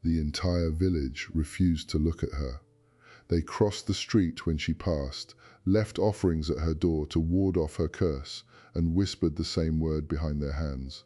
The entire village refused to look at her. They crossed the street when she passed, left offerings at her door to ward off her curse, and whispered the same word behind their hands.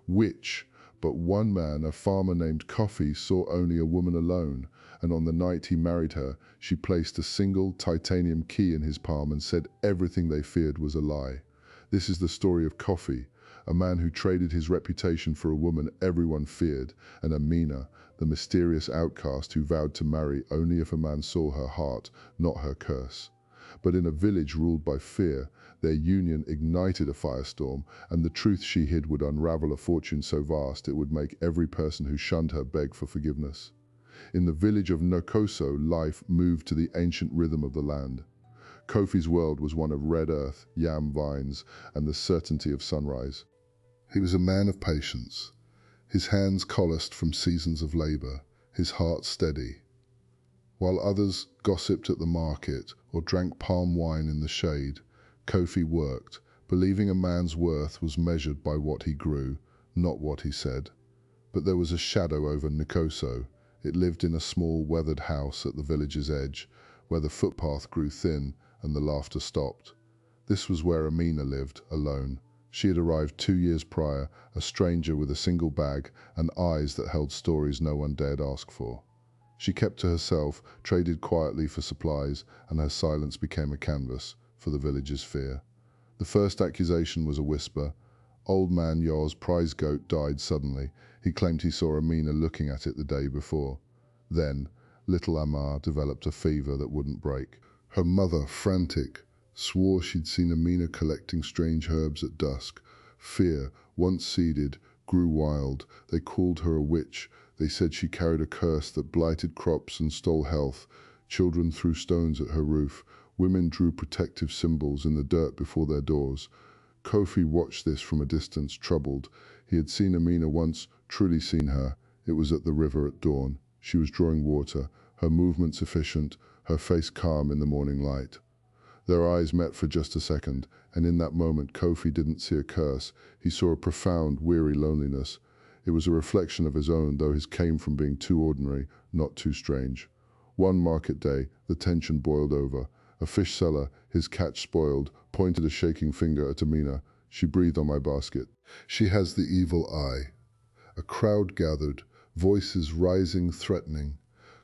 Witch, but one man, a farmer named Coffee, saw only a woman alone, and on the night he married her, she placed a single titanium key in his palm and said everything they feared was a lie. This is the story of Coffee, a man who traded his reputation for a woman everyone feared, and Amina, the mysterious outcast who vowed to marry only if a man saw her heart, not her curse. But in a village ruled by fear, their union ignited a firestorm, and the truth she hid would unravel a fortune so vast it would make every person who shunned her beg for forgiveness. In the village of Nokoso, life moved to the ancient rhythm of the land. Kofi's world was one of red earth, yam vines, and the certainty of sunrise. He was a man of patience, his hands calloused from seasons of labor, his heart steady. While others gossiped at the market or drank palm wine in the shade, Kofi worked, believing a man's worth was measured by what he grew, not what he said. But there was a shadow over Nkoso. It lived in a small weathered house at the village's edge, where the footpath grew thin and the laughter stopped. This was where Amina lived, alone. She had arrived 2 years prior, a stranger with a single bag and eyes that held stories no one dared ask for. She kept to herself, traded quietly for supplies, and her silence became a canvas for the village's fear. The first accusation was a whisper. Old man Yo's prize goat died suddenly. He claimed he saw Amina looking at it the day before. Then, little Amar developed a fever that wouldn't break. Her mother, frantic, swore she'd seen Amina collecting strange herbs at dusk. Fear, once seeded, grew wild. They called her a witch. They said she carried a curse that blighted crops and stole health. Children threw stones at her roof. Women drew protective symbols in the dirt before their doors. Kofi watched this from a distance, troubled. He had seen Amina once, truly seen her. It was at the river at dawn. She was drawing water, her movements efficient, her face calm in the morning light. Their eyes met for just a second, and in that moment Kofi didn't see a curse. He saw a profound, weary loneliness. It was a reflection of his own, though his came from being too ordinary, not too strange. One market day, the tension boiled over. A fish seller, his catch spoiled, pointed a shaking finger at Amina. She breathed on my basket. She has the evil eye. A crowd gathered, voices rising, threatening.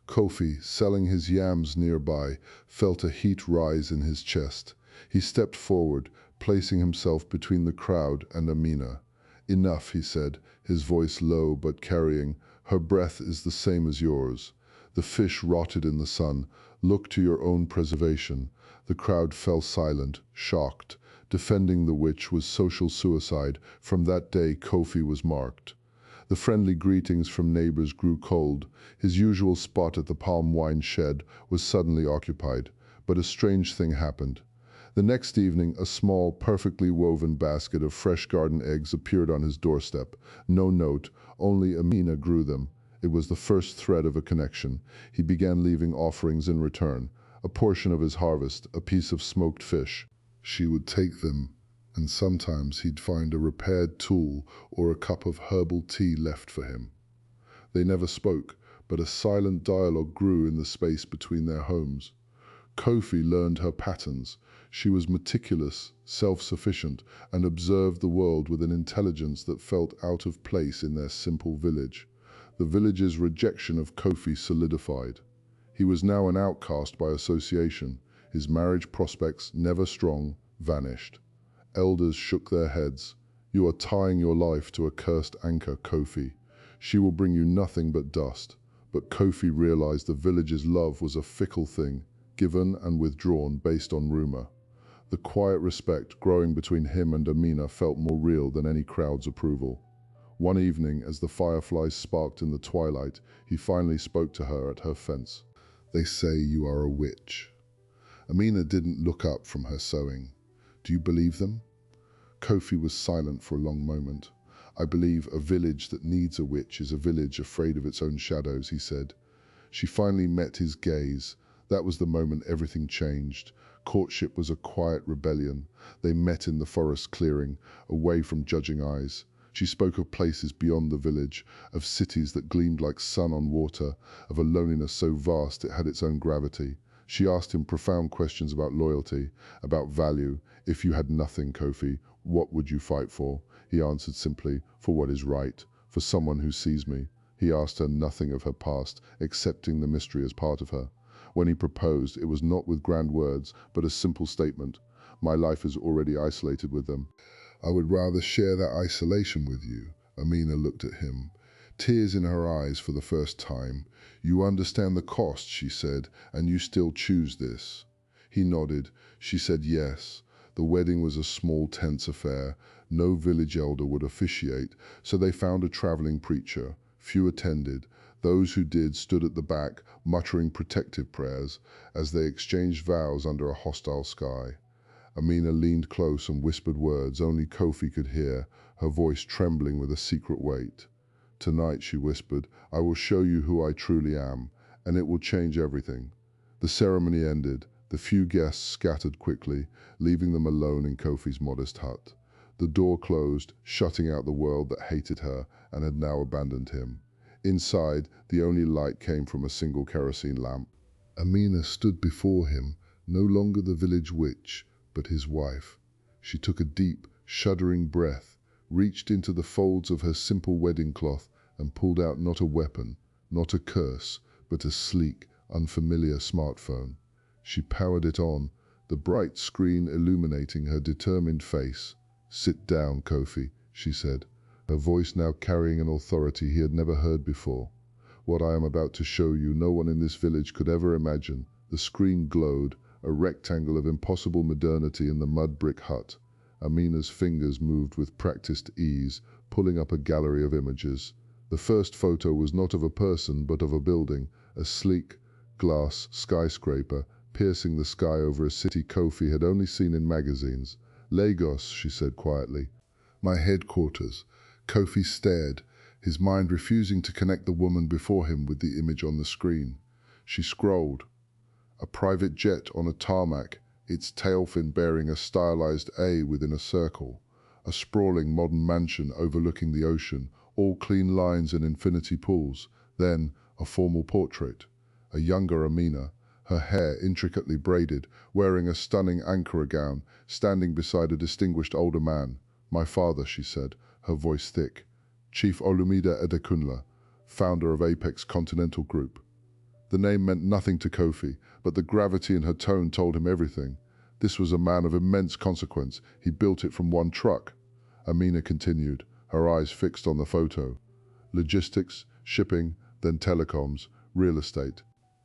Kofi, selling his yams nearby, felt a heat rise in his chest. He stepped forward, placing himself between the crowd and Amina. Enough, he said, his voice low but carrying. Her breath is the same as yours. The fish rotted in the sun. Look to your own preservation. The crowd fell silent, shocked. Defending the witch was social suicide. From that day, Kofi was marked. The friendly greetings from neighbors grew cold. His usual spot at the palm wine shed was suddenly occupied. But a strange thing happened. The next evening, a small, perfectly woven basket of fresh garden eggs appeared on his doorstep. No note, only Amina grew them. It was the first thread of a connection. He began leaving offerings in return. A portion of his harvest, a piece of smoked fish. She would take them, and sometimes he'd find a repaired tool or a cup of herbal tea left for him. They never spoke, but a silent dialogue grew in the space between their homes. Kofi learned her patterns. She was meticulous, self-sufficient, and observed the world with an intelligence that felt out of place in their simple village. The village's rejection of Kofi solidified. He was now an outcast by association. His marriage prospects, never strong, vanished. Elders shook their heads. You are tying your life to a cursed anchor, Kofi. She will bring you nothing but dust. But Kofi realized the village's love was a fickle thing, given and withdrawn based on rumor. The quiet respect growing between him and Amina felt more real than any crowd's approval. One evening, as the fireflies sparked in the twilight, he finally spoke to her at her fence. They say you are a witch. Amina didn't look up from her sewing. Do you believe them? Kofi was silent for a long moment. I believe a village that needs a witch is a village afraid of its own shadows, he said. She finally met his gaze. That was the moment everything changed. Courtship was a quiet rebellion. They met in the forest clearing, away from judging eyes. She spoke of places beyond the village, of cities that gleamed like sun on water, of a loneliness so vast it had its own gravity. She asked him profound questions about loyalty, about value. If you had nothing, Kofi, what would you fight for? He answered simply, for what is right, for someone who sees me. He asked her nothing of her past, accepting the mystery as part of her. When he proposed, it was not with grand words, but a simple statement. My life is already isolated with them. I would rather share that isolation with you. Amina looked at him, tears in her eyes for the first time. You understand the cost, she said, and you still choose this. He nodded. She said yes. The wedding was a small, tense affair. No village elder would officiate, so they found a traveling preacher. Few attended. Those who did stood at the back, muttering protective prayers, as they exchanged vows under a hostile sky. Amina leaned close and whispered words only Kofi could hear, her voice trembling with a secret weight. Tonight, she whispered, I will show you who I truly am, and it will change everything. The ceremony ended. The few guests scattered quickly, leaving them alone in Kofi's modest hut. The door closed, shutting out the world that hated her and had now abandoned him. Inside, the only light came from a single kerosene lamp. Amina stood before him, no longer the village witch, but his wife. She took a deep, shuddering breath, reached into the folds of her simple wedding cloth, and pulled out not a weapon, not a curse, but a sleek, unfamiliar smartphone. She powered it on, the bright screen illuminating her determined face. Sit down, Kofi, she said, her voice now carrying an authority he had never heard before. What I am about to show you, no one in this village could ever imagine. The screen glowed, a rectangle of impossible modernity in the mud brick hut. Amina's fingers moved with practiced ease, pulling up a gallery of images. The first photo was not of a person, but of a building, a sleek, glass skyscraper, piercing the sky over a city Kofi had only seen in magazines. Lagos, she said quietly. My headquarters. Kofi stared, his mind refusing to connect the woman before him with the image on the screen. She scrolled. A private jet on a tarmac, its tail fin bearing a stylized A within a circle. A sprawling modern mansion overlooking the ocean, all clean lines and infinity pools. Then a formal portrait. A younger Amina, her hair intricately braided, wearing a stunning Ankara gown, standing beside a distinguished older man. My father, she said, her voice thick. Chief Olumide Adekunle, founder of Apex Continental Group. The name meant nothing to Kofi, but the gravity in her tone told him everything. This was a man of immense consequence. He built it from one truck. Amina continued, her eyes fixed on the photo. Logistics, shipping, then telecoms, real estate.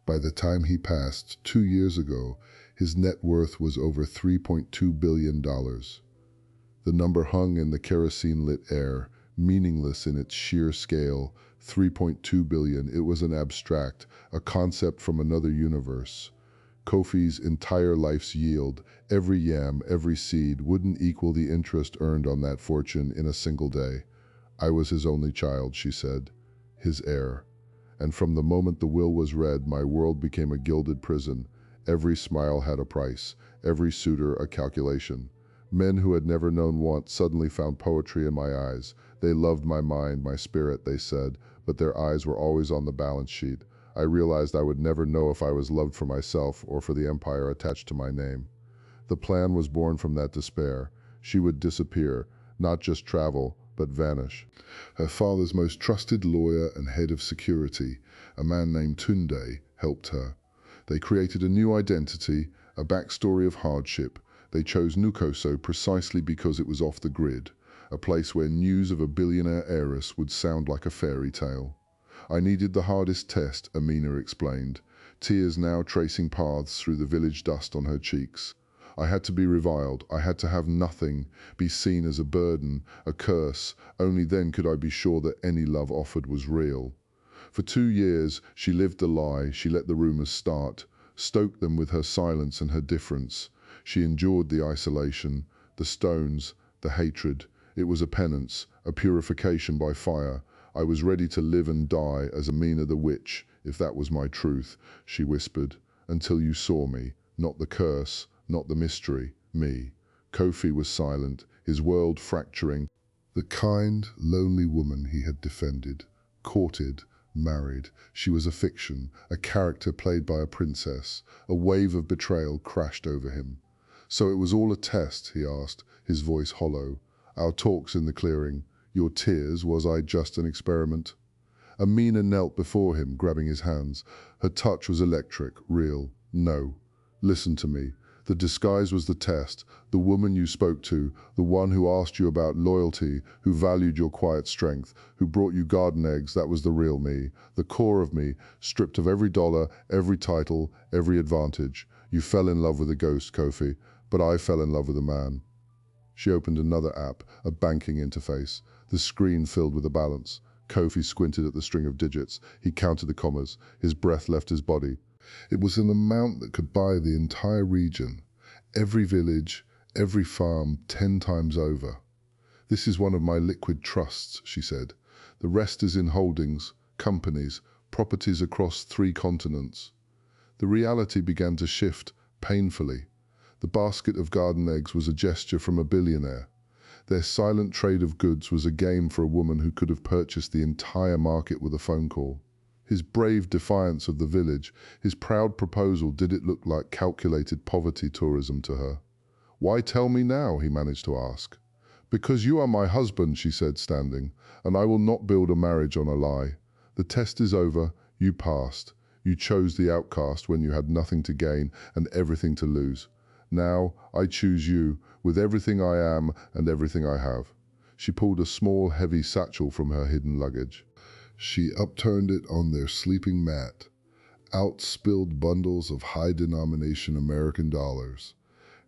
By the time he passed 2 years ago, his net worth was over $3.2 billion. The number hung in the kerosene-lit air, meaningless in its sheer scale. 3.2 billion, it was an abstract, a concept from another universe. Kofi's entire life's yield, every yam, every seed, wouldn't equal the interest earned on that fortune in a single day. I was his only child, she said, his heir. And from the moment the will was read, my world became a gilded prison. Every smile had a price, every suitor a calculation. Men who had never known want suddenly found poetry in my eyes. They loved my mind, my spirit, they said, but their eyes were always on the balance sheet. I realized I would never know if I was loved for myself or for the empire attached to my name. The plan was born from that despair. She would disappear, not just travel, but vanish. Her father's most trusted lawyer and head of security, a man named Tunde, helped her. They created a new identity, a backstory of hardship. They chose Nukoso precisely because it was off the grid, a place where news of a billionaire heiress would sound like a fairy tale. I needed the hardest test, Amina explained, tears now tracing paths through the village dust on her cheeks. I had to be reviled. I had to have nothing, be seen as a burden, a curse. Only then could I be sure that any love offered was real. For 2 years, she lived the lie. She let the rumors start, stoked them with her silence and her difference. She endured the isolation, the stones, the hatred. It was a penance, a purification by fire. I was ready to live and die as Amina the witch, if that was my truth, she whispered, until you saw me, not the curse, not the mystery, me. Kofi was silent, his world fracturing. The kind, lonely woman he had defended, courted, married. She was a fiction, a character played by a princess. A wave of betrayal crashed over him. So it was all a test, he asked, his voice hollow. Our talks in the clearing, your tears, was I just an experiment? Amina knelt before him, grabbing his hands. Her touch was electric, real. No. Listen to me. The disguise was the test. The woman you spoke to, the one who asked you about loyalty, who valued your quiet strength, who brought you garden eggs, that was the real me, the core of me, stripped of every dollar, every title, every advantage. You fell in love with a ghost, Kofi, but I fell in love with a man. She opened another app, a banking interface. The screen filled with a balance. Kofi squinted at the string of digits. He counted the commas. His breath left his body. It was an amount that could buy the entire region, every village, every farm, 10 times over. This is one of my liquid trusts, she said. The rest is in holdings, companies, properties across 3 continents. The reality began to shift, painfully. The basket of garden eggs was a gesture from a billionaire. Their silent trade of goods was a game for a woman who could have purchased the entire market with a phone call. His brave defiance of the village, his proud proposal, did it look like calculated poverty tourism to her? Why tell me now, he managed to ask. Because you are my husband, she said, standing, and I will not build a marriage on a lie. The test is over, you passed. You chose the outcast when you had nothing to gain and everything to lose. Now I choose you, with everything I am and everything I have. She pulled a small, heavy satchel from her hidden luggage. She upturned it on their sleeping mat. Out spilled bundles of high-denomination American dollars,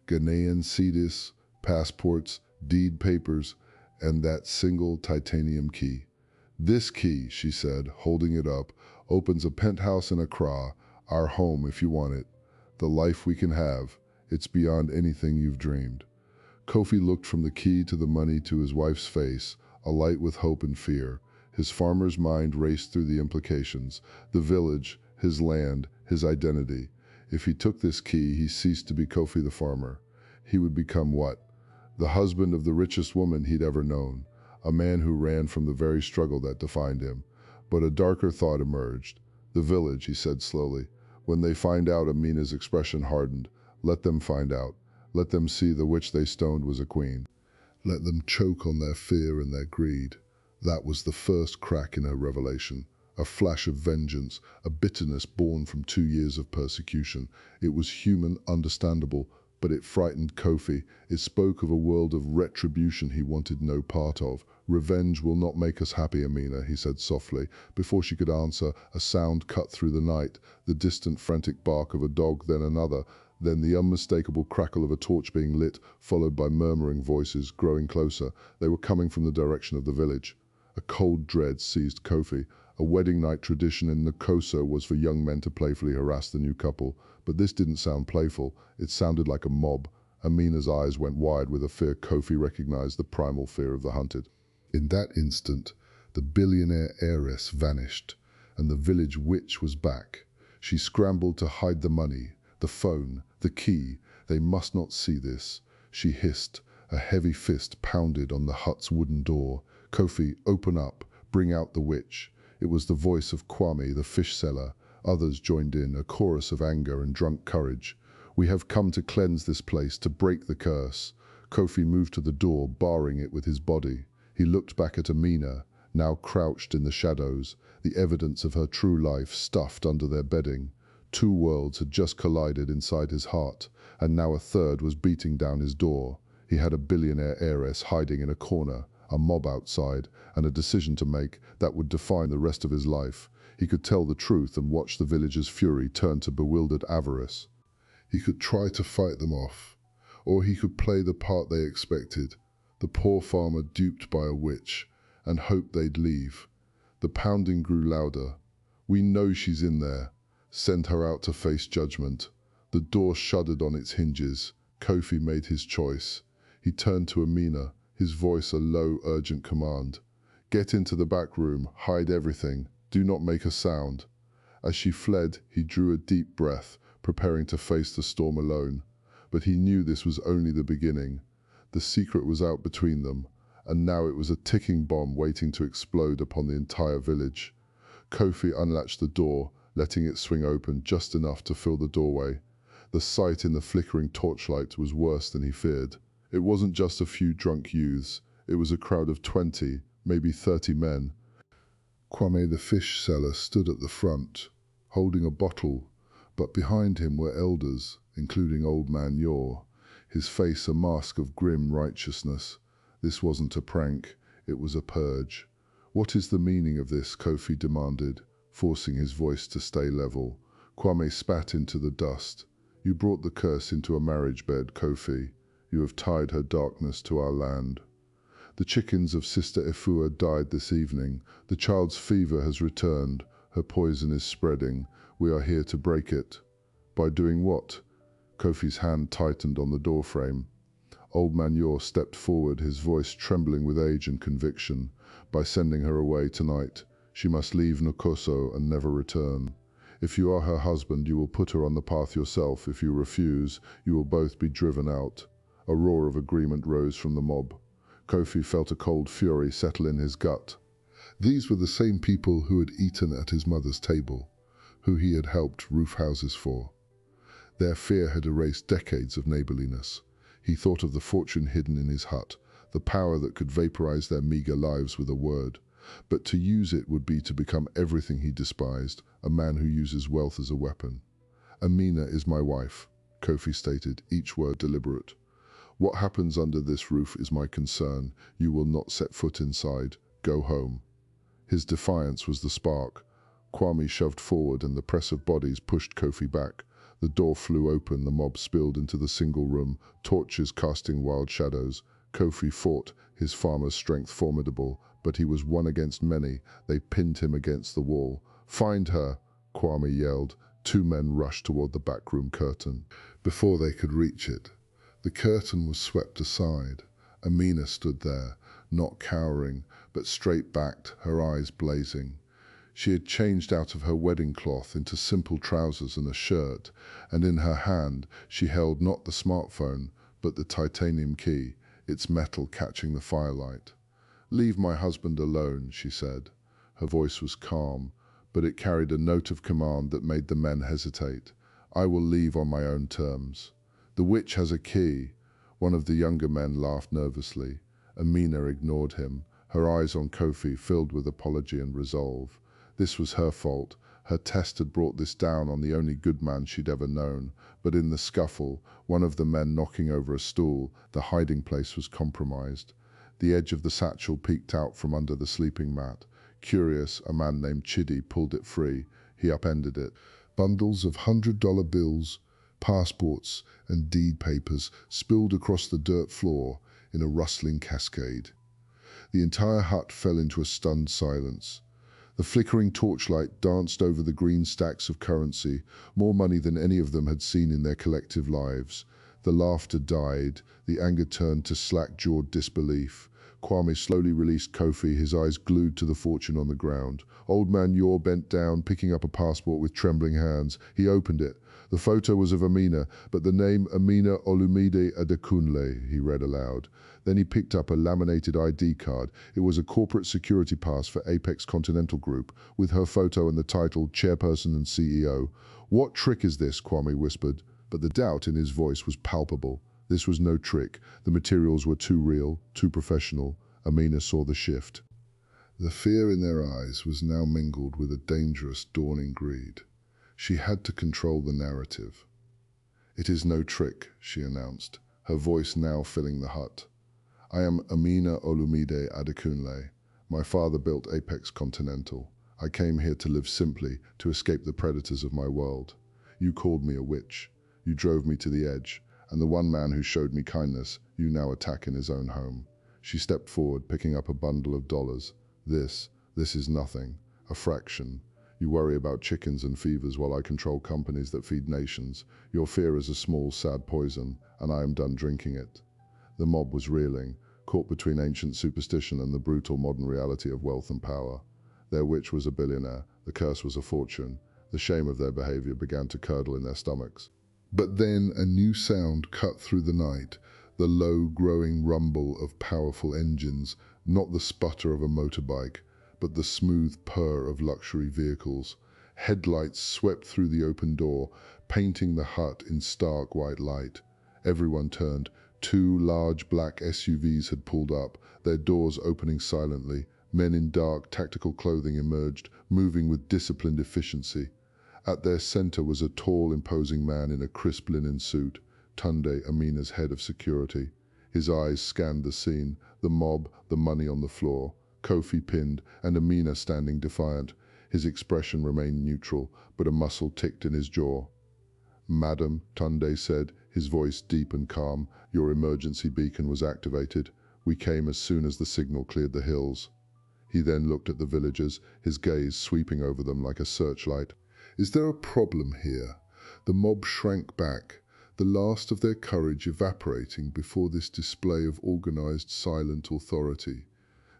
Ghanaian cedis, passports, deed papers, and that single titanium key. This key, she said, holding it up, opens a penthouse in Accra, our home if you want it. The life we can have, it's beyond anything you've dreamed. Kofi looked from the key to the money to his wife's face, alight with hope and fear. His farmer's mind raced through the implications. The village, his land, his identity. If he took this key, he ceased to be Kofi the farmer. He would become what? The husband of the richest woman he'd ever known. A man who ran from the very struggle that defined him. But a darker thought emerged. The village, he said slowly. When they find out, Amina's expression hardened. Let them find out. Let them see the witch they stoned was a queen. Let them choke on their fear and their greed. That was the first crack in her revelation, a flash of vengeance, a bitterness born from 2 years of persecution. It was human, understandable, but it frightened Kofi. It spoke of a world of retribution he wanted no part of. Revenge will not make us happy, Amina, he said softly. Before she could answer, a sound cut through the night, the distant frantic bark of a dog, then another, then the unmistakable crackle of a torch being lit, followed by murmuring voices, growing closer. They were coming from the direction of the village. A cold dread seized Kofi. A wedding night tradition in Nkoso was for young men to playfully harass the new couple. But this didn't sound playful. It sounded like a mob. Amina's eyes went wide with a fear Kofi recognized, the primal fear of the hunted. In that instant, the billionaire heiress vanished, and the village witch was back. She scrambled to hide the money, the phone, the key. They must not see this. She hissed. A heavy fist pounded on the hut's wooden door. Kofi, open up. Bring out the witch. It was the voice of Kwame, the fish seller. Others joined in, a chorus of anger and drunk courage. We have come to cleanse this place, to break the curse. Kofi moved to the door, barring it with his body. He looked back at Amina, now crouched in the shadows, the evidence of her true life stuffed under their bedding. 2 worlds had just collided inside his heart, and now a third was beating down his door. He had a billionaire heiress hiding in a corner, a mob outside, and a decision to make that would define the rest of his life. He could tell the truth and watch the villagers' fury turn to bewildered avarice. He could try to fight them off, or he could play the part they expected, the poor farmer duped by a witch, and hope they'd leave. The pounding grew louder. We know she's in there. Send her out to face judgment. The door shuddered on its hinges. Kofi made his choice. He turned to Amina, his voice a low, urgent command. Get into the back room, hide everything, do not make a sound. As she fled, he drew a deep breath, preparing to face the storm alone. But he knew this was only the beginning. The secret was out between them, and now it was a ticking bomb waiting to explode upon the entire village. Kofi unlatched the door, letting it swing open just enough to fill the doorway. The sight in the flickering torchlight was worse than he feared. It wasn't just a few drunk youths. It was a crowd of 20, maybe 30 men. Kwame the fish seller stood at the front, holding a bottle, but behind him were elders, including Old Man Yor, his face a mask of grim righteousness. This wasn't a prank, it was a purge. "What is the meaning of this?" Kofi demanded, forcing his voice to stay level. Kwame spat into the dust. "You brought the curse into a marriage bed, Kofi. You have tied her darkness to our land. The chickens of Sister Efua died this evening. The child's fever has returned. Her poison is spreading. We are here to break it." "By doing what?" Kofi's hand tightened on the doorframe. Old Man Yor stepped forward, his voice trembling with age and conviction. "By sending her away tonight. She must leave Nkoso and never return. If you are her husband, you will put her on the path yourself. If you refuse, you will both be driven out." A roar of agreement rose from the mob. Kofi felt a cold fury settle in his gut. These were the same people who had eaten at his mother's table, who he had helped roof houses for. Their fear had erased decades of neighborliness. He thought of the fortune hidden in his hut, the power that could vaporize their meager lives with a word. But to use it would be to become everything he despised, a man who uses wealth as a weapon. "Amina is my wife," Kofi stated, each word deliberate. "What happens under this roof is my concern. You will not set foot inside. Go home." His defiance was the spark. Kwame shoved forward and the press of bodies pushed Kofi back. The door flew open, the mob spilled into the single room, torches casting wild shadows. Kofi fought, his farmer's strength formidable, but he was one against many. They pinned him against the wall. "Find her!" Kwame yelled. Two men rushed toward the backroom curtain. Before they could reach it, the curtain was swept aside. Amina stood there, not cowering, but straight-backed, her eyes blazing. She had changed out of her wedding cloth into simple trousers and a shirt, and in her hand she held not the smartphone, but the titanium key, its metal catching the firelight. "Leave my husband alone," she said. Her voice was calm, but it carried a note of command that made the men hesitate. "I will leave on my own terms." "The witch has a key." One of the younger men laughed nervously. Amina ignored him, her eyes on Kofi filled with apology and resolve. This was her fault. Her test had brought this down on the only good man she'd ever known. But in the scuffle, one of the men knocking over a stool, the hiding place was compromised. The edge of the satchel peeked out from under the sleeping mat. Curious, a man named Chidi pulled it free. He upended it. Bundles of $100 bills, passports, and deed papers spilled across the dirt floor in a rustling cascade. The entire hut fell into a stunned silence. The flickering torchlight danced over the green stacks of currency, more money than any of them had seen in their collective lives. The laughter died, the anger turned to slack-jawed disbelief. Kwame slowly released Kofi, his eyes glued to the fortune on the ground. Old Man Yor bent down, picking up a passport with trembling hands. He opened it. The photo was of Amina, but the name Amina Olumide Adekunle, he read aloud. Then he picked up a laminated ID card. It was a corporate security pass for Apex Continental Group, with her photo and the title Chairperson and CEO. "What trick is this?" Kwame whispered, but the doubt in his voice was palpable. This was no trick. The materials were too real, too professional. Amina saw the shift. The fear in their eyes was now mingled with a dangerous, dawning greed. She had to control the narrative. "It is no trick," she announced, her voice now filling the hut. "I am Amina Olumide Adekunle. My father built Apex Continental. I came here to live simply, to escape the predators of my world. You called me a witch. You drove me to the edge. And the one man who showed me kindness, you now attack in his own home." She stepped forward, picking up a bundle of dollars. This is nothing. A fraction. You worry about chickens and fevers while I control companies that feed nations. Your fear is a small, sad poison, and I am done drinking it." The mob was reeling, caught between ancient superstition and the brutal modern reality of wealth and power. Their witch was a billionaire, the curse was a fortune. The shame of their behavior began to curdle in their stomachs. But then a new sound cut through the night, The low, growing rumble of powerful engines, not the sputter of a motorbike, but the smooth purr of luxury vehicles. Headlights swept through the open door, painting the hut in stark white light. Everyone turned. Two large black SUVs had pulled up, their doors opening silently. Men in dark, tactical clothing emerged, moving with disciplined efficiency. At their center was a tall, imposing man in a crisp linen suit, Tunde, Amina's head of security. His eyes scanned the scene, the mob, the money on the floor, Kofi pinned, and Amina standing defiant. His expression remained neutral, but a muscle ticked in his jaw. "Madam," Tunde said, his voice deep and calm, "your emergency beacon was activated. We came as soon as the signal cleared the hills." He then looked at the villagers, his gaze sweeping over them like a searchlight. "Is there a problem here?" The mob shrank back, the last of their courage evaporating before this display of organized, silent authority.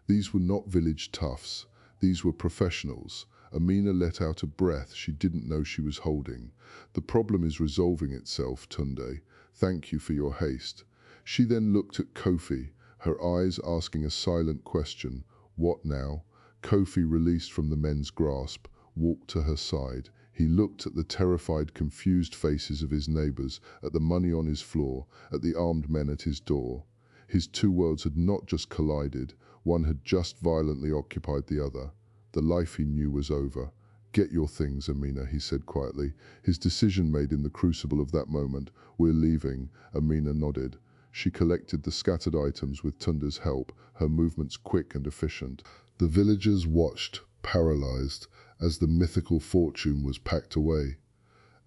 These were not village toughs. These were professionals. Amina let out a breath she didn't know she was holding. "The problem is resolving itself, Tunde. Thank you for your haste." She then looked at Kofi, her eyes asking a silent question. "What now?" Kofi, released from the men's grasp, walked to her side. He looked at the terrified, confused faces of his neighbors, at the money on his floor, at the armed men at his door. His two worlds had not just collided, one had just violently occupied the other. The life he knew was over. "Get your things, Amina," he said quietly, his decision made in the crucible of that moment. "We're leaving." Amina nodded. She collected the scattered items with Tunde's help, her movements quick and efficient. The villagers watched, paralyzed, as the mythical fortune was packed away.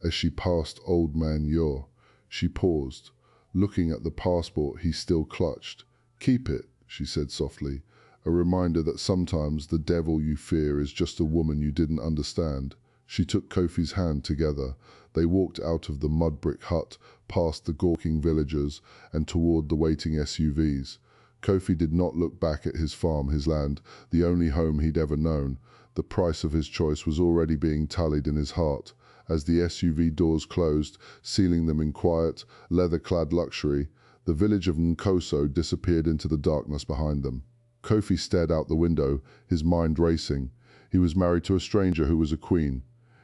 As she passed Old Man Yor, she paused, looking at the passport he still clutched. "Keep it," she said softly, "a reminder that sometimes the devil you fear is just a woman you didn't understand." She took Kofi's hand together. They walked out of the mud brick hut, past the gawking villagers, and toward the waiting SUVs. Kofi did not look back at his farm, his land, the only home he'd ever known. The price of his choice was already being tallied in his heart. As the SUV doors closed, sealing them in quiet, leather-clad luxury, the village of Nkoso disappeared into the darkness behind them. Kofi stared out the window, his mind racing. He was married to a stranger who was a queen.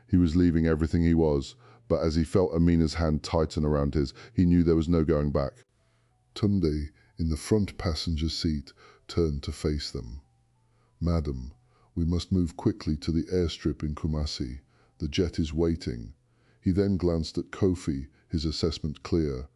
He was leaving everything he was, but as he felt Amina's hand tighten around his, he knew there was no going back. Tunde, in the front passenger seat, turned to face them. "Madam, we must move quickly to the airstrip in Kumasi. The jet is waiting." He then glanced at Kofi, his assessment clear.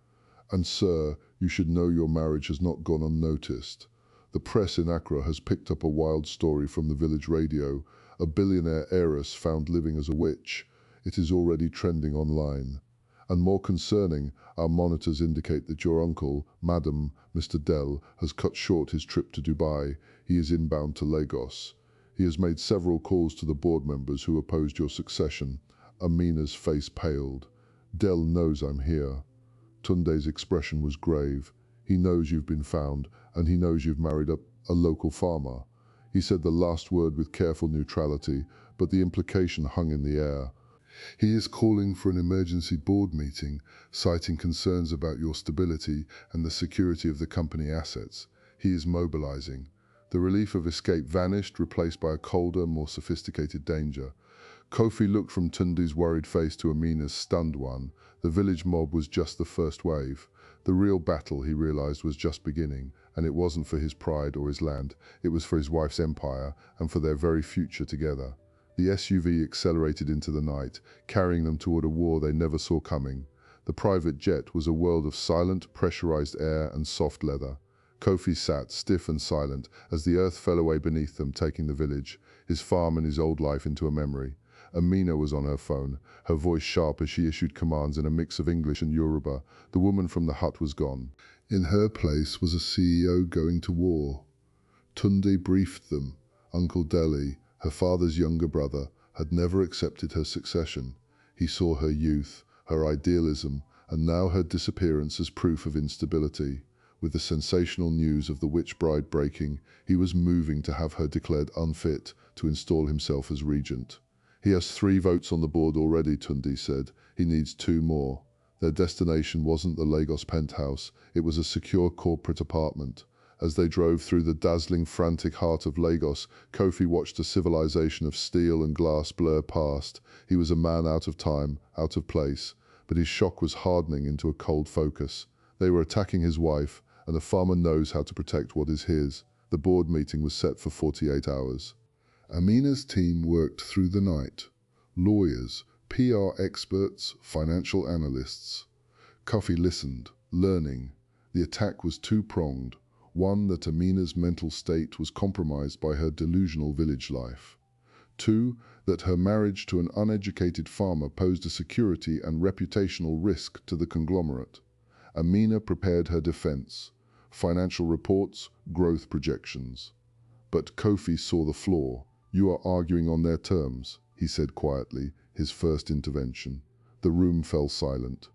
"And sir, you should know your marriage has not gone unnoticed. The press in Accra has picked up a wild story from the village radio, a billionaire heiress found living as a witch. It is already trending online. And more concerning, our monitors indicate that your uncle, Madam, Mr. Dell, has cut short his trip to Dubai. He is inbound to Lagos. He has made several calls to the board members who opposed your succession." Amina's face paled. "Dell knows I'm here." Tunde's expression was grave. "He knows you've been found, and he knows you've married a local farmer." He said the last word with careful neutrality, but the implication hung in the air. "He is calling for an emergency board meeting, citing concerns about your stability and the security of the company assets. He is mobilizing." The relief of escape vanished, replaced by a colder, more sophisticated danger. Kofi looked from Tunde's worried face to Amina's stunned one. The village mob was just the first wave. The real battle, he realized, was just beginning, and it wasn't for his pride or his land. It was for his wife's empire and for their very future together. The SUV accelerated into the night, carrying them toward a war they never saw coming. The private jet was a world of silent, pressurized air and soft leather. Kofi sat, stiff and silent, as the earth fell away beneath them, taking the village, his farm and his old life into a memory. Amina was on her phone, her voice sharp as she issued commands in a mix of English and Yoruba. The woman from the hut was gone. In her place was a CEO going to war. Tunde briefed them. Uncle Deli, her father's younger brother, had never accepted her succession. He saw her youth, her idealism, and now her disappearance as proof of instability. With the sensational news of the witch bride breaking, he was moving to have her declared unfit to install himself as regent. "He has 3 votes on the board already," Tunde said. "He needs 2 more." Their destination wasn't the Lagos penthouse, it was a secure corporate apartment. As they drove through the dazzling, frantic heart of Lagos, Kofi watched a civilization of steel and glass blur past. He was a man out of time, out of place, but his shock was hardening into a cold focus. They were attacking his wife, and a farmer knows how to protect what is his. The board meeting was set for 48 hours. Amina's team worked through the night. Lawyers, PR experts, financial analysts. Kofi listened, learning. The attack was two-pronged. One, that Amina's mental state was compromised by her delusional village life. Two, that her marriage to an uneducated farmer posed a security and reputational risk to the conglomerate. Amina prepared her defense, financial reports, growth projections. But Kofi saw the flaw. "You are arguing on their terms," he said quietly, his first intervention. The room fell silent.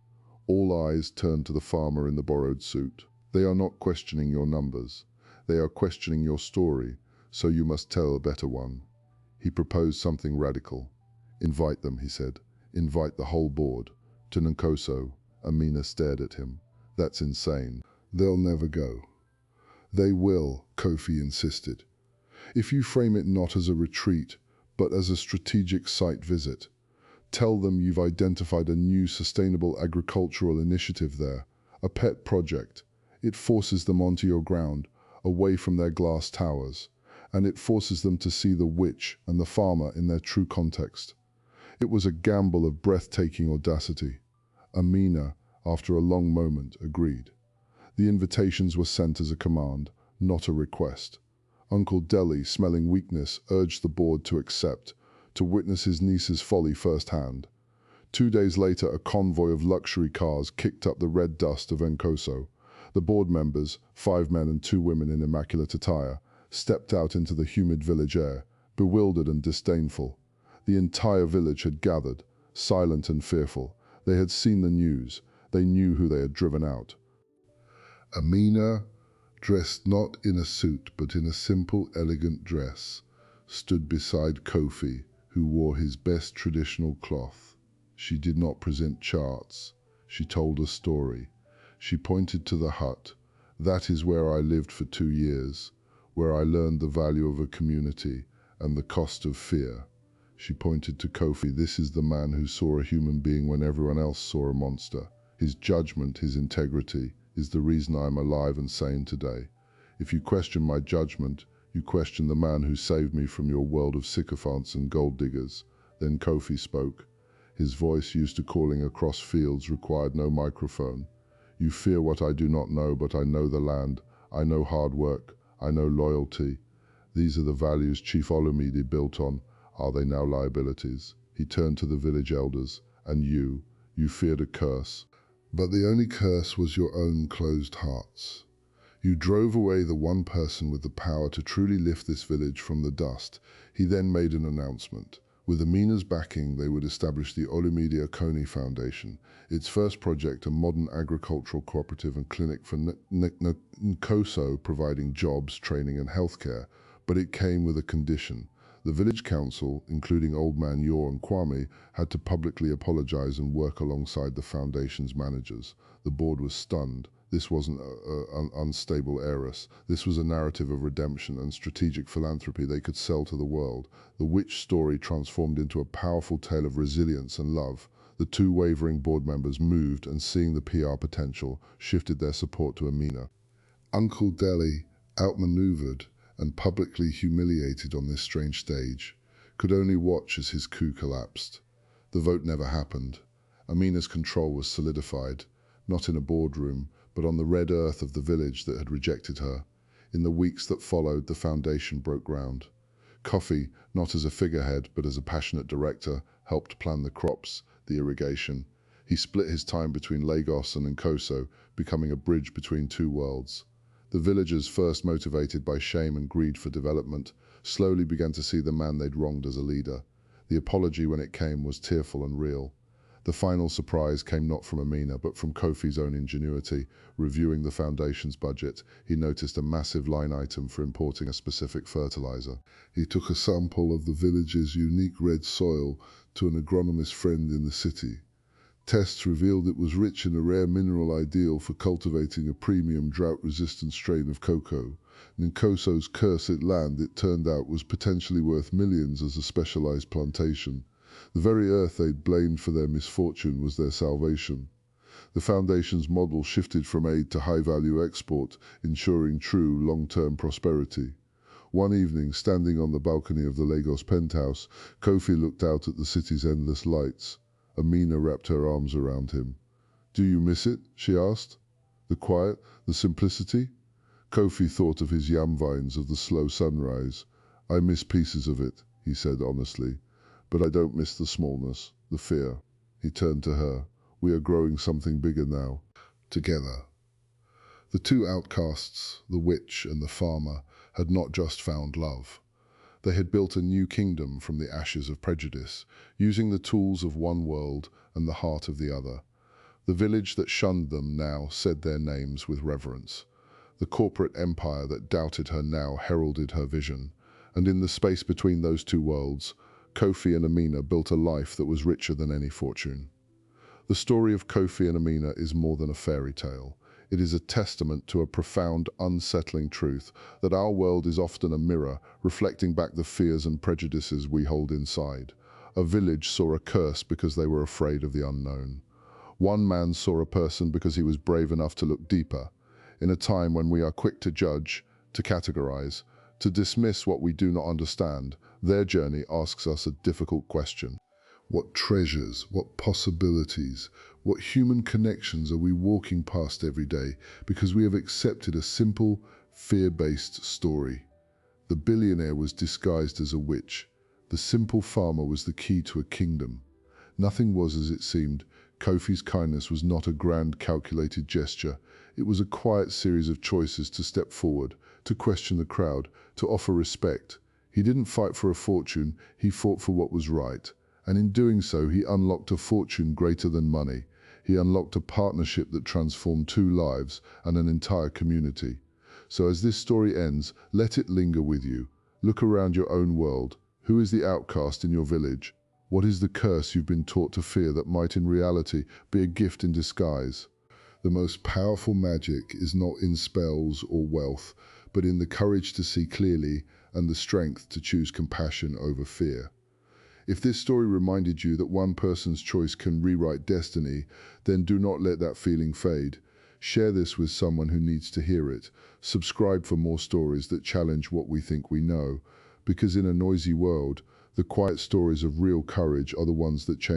All eyes turned to the farmer in the borrowed suit. "They are not questioning your numbers. They are questioning your story, so you must tell a better one." He proposed something radical. "Invite them," he said. "Invite the whole board." To Nkoso, Amina stared at him. "That's insane. They'll never go." "They will," Kofi insisted. "If you frame it not as a retreat, but as a strategic site visit. Tell them you've identified a new sustainable agricultural initiative there, a pet project. It forces them onto your ground, away from their glass towers, and it forces them to see the witch and the farmer in their true context." It was a gamble of breathtaking audacity. Amina, after a long moment, agreed. The invitations were sent as a command, not a request. Uncle Deli, smelling weakness, urged the board to accept, to witness his niece's folly firsthand. 2 days later, a convoy of luxury cars kicked up the red dust of Nkoso. The board members, 5 men and 2 women in immaculate attire, stepped out into the humid village air, bewildered and disdainful. The entire village had gathered, silent and fearful. They had seen the news. They knew who they had driven out. Amina, dressed not in a suit but in a simple, elegant dress, stood beside Kofi, who wore his best traditional cloth. She did not present charts. She told a story. She pointed to the hut. "That is where I lived for 2 years, where I learned the value of a community and the cost of fear." She pointed to Kofi. "This is the man who saw a human being when everyone else saw a monster. His judgment, his integrity, is the reason I am alive and sane today. If you question my judgment, you question the man who saved me from your world of sycophants and gold diggers." Then Kofi spoke. His voice, used to calling across fields, required no microphone. "You fear what I do not know, but I know the land. I know hard work. I know loyalty. These are the values Chief Olumide built on. Are they now liabilities?" He turned to the village elders. "And you feared a curse. But the only curse was your own closed hearts. You drove away the one person with the power to truly lift this village from the dust." He then made an announcement. With Amina's backing, they would establish the Olumide Okonee Foundation, its first project, a modern agricultural cooperative and clinic for Nkoso, providing jobs, training and healthcare. But it came with a condition. The village council, including Old Man Yor and Kwame, had to publicly apologize and work alongside the foundation's managers. The board was stunned. This wasn't an unstable heiress. This was a narrative of redemption and strategic philanthropy they could sell to the world. The witch story transformed into a powerful tale of resilience and love. The 2 wavering board members moved and, seeing the PR potential, shifted their support to Amina. Uncle Deli, outmaneuvered and publicly humiliated on this strange stage, could only watch as his coup collapsed. The vote never happened. Amina's control was solidified, not in a boardroom, but on the red earth of the village that had rejected her. In the weeks that followed, the foundation broke ground. Kofi, not as a figurehead, but as a passionate director, helped plan the crops, the irrigation. He split his time between Lagos and Nkoso, becoming a bridge between 2 worlds. The villagers, first motivated by shame and greed for development, slowly began to see the man they'd wronged as a leader. The apology, when it came, was tearful and real. The final surprise came not from Amina, but from Kofi's own ingenuity. Reviewing the foundation's budget, he noticed a massive line item for importing a specific fertilizer. He took a sample of the village's unique red soil to an agronomist friend in the city. Tests revealed it was rich in a rare mineral ideal for cultivating a premium drought-resistant strain of cocoa. Nkoso's cursed land, it turned out, was potentially worth millions as a specialized plantation. The very earth they'd blamed for their misfortune was their salvation. The Foundation's model shifted from aid to high-value export, ensuring true long-term prosperity. One evening, standing on the balcony of the Lagos penthouse, Kofi looked out at the city's endless lights. Amina wrapped her arms around him. "Do you miss it?" she asked. "The quiet, the simplicity?" Kofi thought of his yam vines, of the slow sunrise. "I miss pieces of it," he said honestly. "But I don't miss the smallness, the fear." He turned to her. "We are growing something bigger now, together." The two outcasts, the witch and the farmer, had not just found love. They had built a new kingdom from the ashes of prejudice, using the tools of one world and the heart of the other. The village that shunned them now said their names with reverence. The corporate empire that doubted her now heralded her vision. And in the space between those two worlds, Kofi and Amina built a life that was richer than any fortune. The story of Kofi and Amina is more than a fairy tale. It is a testament to a profound, unsettling truth that our world is often a mirror, reflecting back the fears and prejudices we hold inside. A village saw a curse because they were afraid of the unknown. One man saw a person because he was brave enough to look deeper. In a time when we are quick to judge, to categorize, to dismiss what we do not understand, their journey asks us a difficult question. What treasures, what possibilities, what human connections are we walking past every day because we have accepted a simple, fear-based story? The billionaire was disguised as a witch. The simple farmer was the key to a kingdom. Nothing was as it seemed. Kofi's kindness was not a grand, calculated gesture. It was a quiet series of choices to step forward, to question the crowd, to offer respect. He didn't fight for a fortune, he fought for what was right. And in doing so, he unlocked a fortune greater than money. He unlocked a partnership that transformed two lives and an entire community. So as this story ends, let it linger with you. Look around your own world. Who is the outcast in your village? What is the curse you've been taught to fear that might in reality be a gift in disguise? The most powerful magic is not in spells or wealth, but in the courage to see clearly and the strength to choose compassion over fear. If this story reminded you that one person's choice can rewrite destiny, then do not let that feeling fade. Share this with someone who needs to hear it. Subscribe for more stories that challenge what we think we know. Because in a noisy world, the quiet stories of real courage are the ones that change.